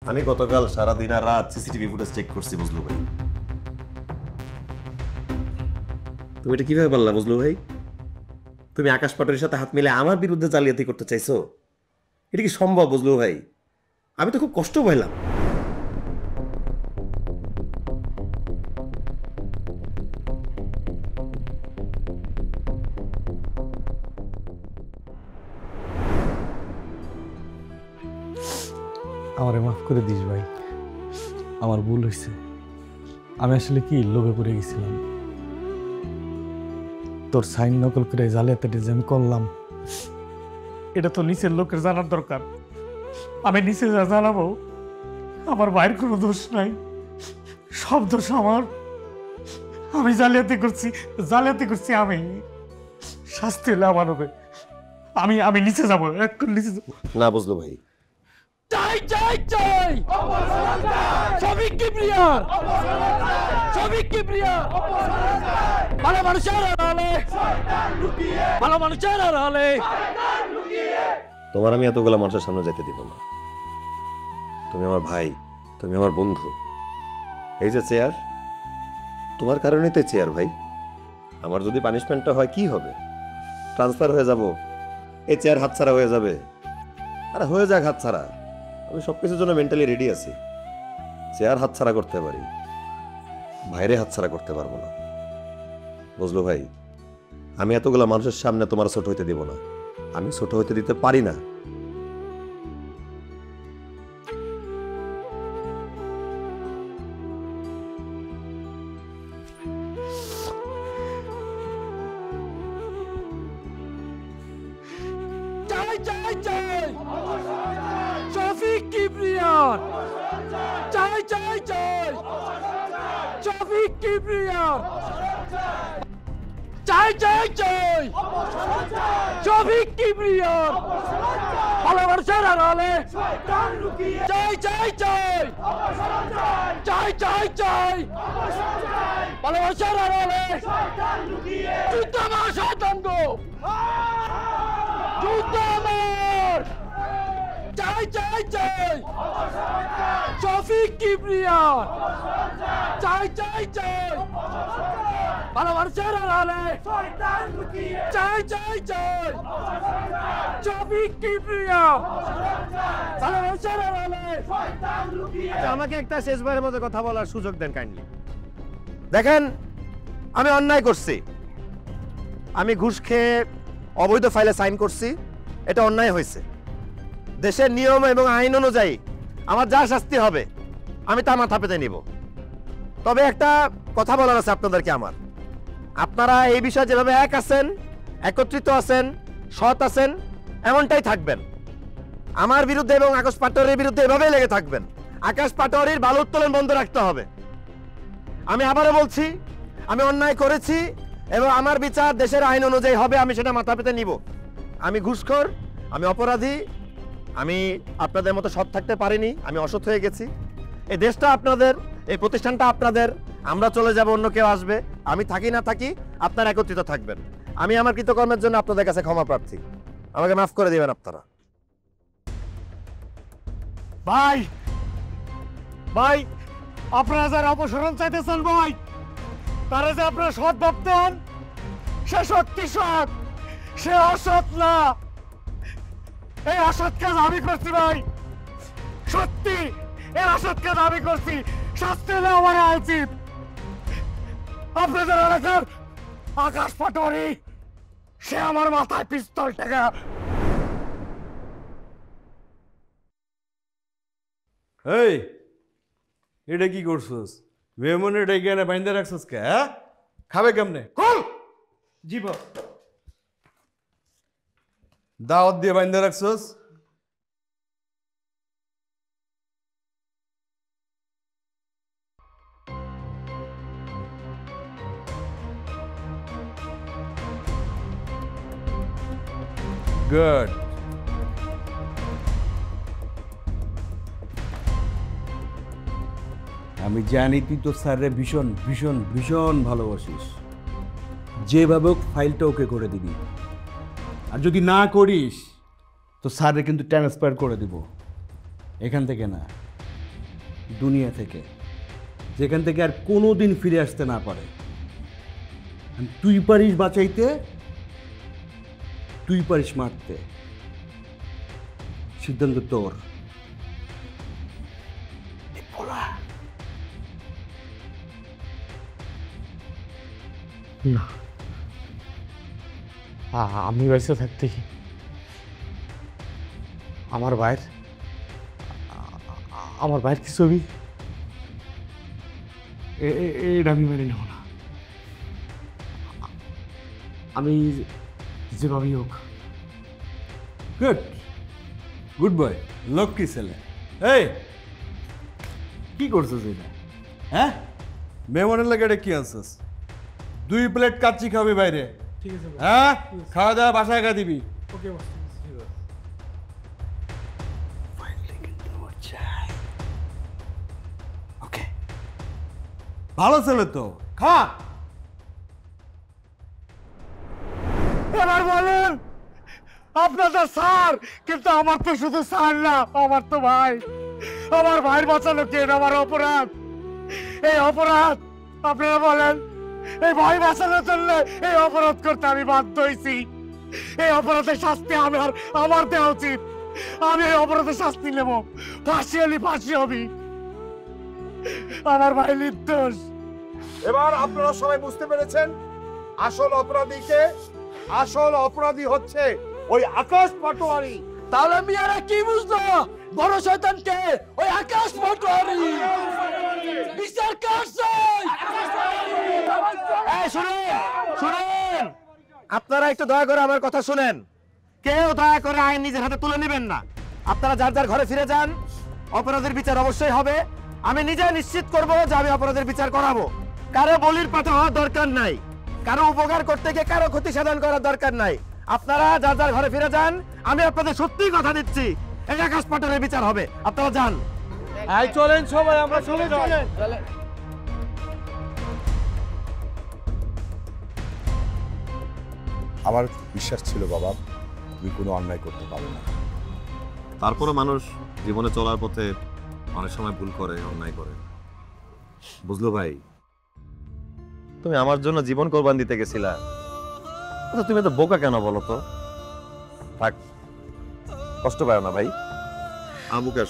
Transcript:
আমি গতকাল সারা দিন আর রাত সিসিটিভি ফুটেজ চেক করছি বুঝলু ভাই। তুমি এটা কিভাবে বললা বুঝলু ভাই? তুমি আকাশ পাটোয়ারির সাথে হাত মিলে আমার বিরুদ্ধে জালিয়াতি করতে চাইছো? এটা কি সম্ভব বুঝলু ভাই? আমি তো খুব কষ্ট পাইলাম। আমারে মাফ করে দিস ভাই, আমার ভুল হয়েছে। আমি আসলে কি লোভে পড়ে গেছিলাম। তোর সাইন নকল করে জালিয়াতিটা যে আমি করলাম, এটা তো নিচের লোকের জানার দরকার। আমি নিচে যা জানাবো, আমার ভাইয়ের কোনো দোষ নাই, সব দোষ আমার। আমি জালিয়াতি করছি আমি। শাস্তি হলে আমার হবে। আমি নিচে যাবো, এখন নিচে যাবো। না বুঝলু ভাই, চাই চাই চাই শফিক কিবরিয়ার, শফিক কিবরিয়ার ভালো মানুষের আড়ালে, ভালো মানুষের আড়ালে। তোমার আমি এতগুলা মানুষের সামনে যেতে দিব না। তুমি আমার ভাই, তুমি আমার বন্ধু। এই যে চেয়ার, তোমার কারণেই তো চেয়ার ভাই। আমার যদি পানিশমেন্টটা হয় কি হবে? ট্রান্সফার হয়ে যাব, এই চেয়ার হাতছাড়া হয়ে যাবে। আরে হয়ে যাক হাতছাড়া, আমি সবকিছুর জন্য মেন্টালি রেডি আছি। চেয়ার হাতছাড়া করতে পারি, ভাইরে হাতছাড়া করতে পারবো না বুঝলো ভাই। আমি এতগুলা মানুষের সামনে তোমার ছোট হইতে দিব না, আমি ছোট হইতে দিতে পারি না। চাই চাই চাই শফিক কিবরিয়ার, চাই চাই চাই শফিক কিবরিয়ার, চাই চাই চাই শফিক কিবরিয়ার ভালো মানুষের আড়ালে, চাই চাই চাই চাই চাই চাই ভালো মানুষের আড়ালে। যুদ্ধ আমার শয়তান গো, যুদ্ধ আমার। চাই চাই চাই শফিক কিবরিয়ার, চাই চাই চাই ভালো মানুষের আড়ালে, চাই চাই চাই শফিক কিবরিয়ার ভালো মানুষের আড়ালে। আমাকে একটা শেষবারের মতো কথা বলার সুযোগ দেন কাইন্ডলি। দেখেন, আমি অন্যায় করছি, আমি ঘুষ খেয়ে অবৈধ ফাইলে সাইন করছি, এটা অন্যায় হয়েছে। দেশের নিয়ম এবং আইন অনুযায়ী আমার যা শাস্তি হবে আমি তা মাথা পেতে নিব। তবে একটা কথা বলার আছে আপনাদেরকে আমার, আপনারা এই বিষয়ে যেভাবে এক আছেন, একত্রিত আছেন, সৎ আছেন, এমনটাই থাকবেন। আমার বিরুদ্ধে এবং আকাশ পাটোয়ারির বিরুদ্ধে এভাবেই লেগে থাকবেন। আকাশ পাটোয়ারির বালু উত্তোলন বন্ধ রাখতে হবে। আমি আবারও বলছি, আমি অন্যায় করেছি এবং আমার বিচার দেশের আইন অনুযায়ী হবে, আমি সেটা মাথা পেতে নিব। আমি ঘুষখোর, আমি অপরাধী, আমি আপনাদের মতো সৎ থাকতে পারিনি, আমি অসৎ হয়ে গেছি। এই দেশটা আপনাদের, এই প্রতিষ্ঠানটা আপনাদের, আমরা চলে যাব, অন্য কেউ আসবে। আমি থাকি না থাকি, আপনারা একত্রিত থাকবেন। আমি আমার কৃতকর্মের জন্য আপনাদের কাছে ক্ষমা প্রার্থী, আমাকে মাফ করে দিবেন আপনারা। ভাই ভাই, আপনারা যারা অপসারণ চাইতেছেন ভাই, তারা যে আপনারা সৎ ভাবতেন, সে সত্যি সৎ, সে অসৎ না। এই অসৎ কাজ আমি করছি ভাই, সত্যি এই অসৎ কাজ আমি করছি, শাস্তি হলে আমার উচিত। আপনাদের এলাকার আকাশ পাটোয়ারি, সে আমার মাথায় পিস্তল টেকা। এই এটা কি করছস? মেমনে ডেকে এনে বাইন্দা রাখছস কে? হ্যাঁ, খাবে কেমনে? খোল। জি বস। দাওয়াত দিয়ে বাইন্দা রাখছস? গুড। আমি জানি তুই তোর স্যারের ভীষণ ভীষণ ভীষণ ভালোবাসিস। যেভাবে হোক ফাইলটা ওকে করে দিবি, আর যদি না করিস তো স্যারে কিন্তু ট্রান্সফার করে দিব, এখান থেকে না, দুনিয়া থেকে, যেখান থেকে আর কোনো দিন ফিরে আসতে না পারে। আর তুই পারিস বাঁচাইতে, তুই পারিস মারতে, সিদ্ধান্ত তোর। না, আমি বেঁচে থাকতে আমার ভাইয়ের কি ছবি এটা আমি মেনে নেব না। আমি যেভাবেই হোক। গুড, গুড বয়, লক্ষ্মী ছেলে। এই কি করছিস এটা? হ্যাঁ, মেমনের লাগে এটা কি আনছিস? 2 প্লেট কাচ্চি খাবি বাইরে। ঠিক আছে, হ্যাঁ, খাওয়া দাওয়া বাসায় খা দিবি। ওকে। ওকে, ভালো ছেলে তো, খা। এবার বলেন, আপনাদের স্যার, কিন্তু আমার তো শুধু স্যার না, আমার তো ভাই। আমার ভাইয়ের বাঁচানো কে? আমার অপরাধ, এই অপরাধ আপনারা বলেন। এই ভাই বাঁচানোর জন্য এই অপরাধ করতে আমি বাধ্য হয়েছি। এই অপরাধের শাস্তি আমার দেওয়া উচিত। আমি এই অপরাধের শাস্তি নেব, ফাঁসি হলি ফাঁসি হবি। আমার ভাই নির্দোষ। এবার আপনারা সবাই বুঝতে পেরেছেন আসল অপরাধীকে। আসল অপরাধী হচ্ছে ওই আকাশ পাটোয়ারি। তাহলে মিয়ারা কি বুঝলো? বড় শয়তান কে? ওই আকাশ পাটোয়ারি। বিচার করছে। এই শুনেন, শুনেন, আপনারা একটু দয়া করে আমার কথা শুনেন। কেউ দয়া করে আইন নিজের হাতে তুলে নেবেন না। আপনারা যার যার ঘরে ফিরে যান। অপরাধের বিচার অবশ্যই হবে। আমি নিজে নিশ্চিত করব যে আমি অপরাধের বিচার করাবো। কারো বলির পাঠা হওয়ার দরকার নাই, কারো উপকার করতে গিয়ে কারো ক্ষতি সাধন করার দরকার নাই। আপনারা যার যার ঘরে ফিরে যান। আমি আপনাদের সত্যিই কথা দিচ্ছি, এই আকাশ পাটোয়ারির বিচার হবে। আপনারা যান। এই চলেন সবাই, আমরা চলে যাই। আমার বিশ্বাস ছিল বাবা তুমি কোনো অন্যায় করতে পারো না। তারপরে মানুষ জীবনে চলার পথে অনেক সময় ভুল করে, অন্যায় করে। বুঝলো ভাই, তুমি আমার জন্য জীবন কোরবান দিতে গেছিলা, আচ্ছা তুমি তো বোকা কেন বলো তো? থাক, কষ্ট পাও না ভাই, আবুকে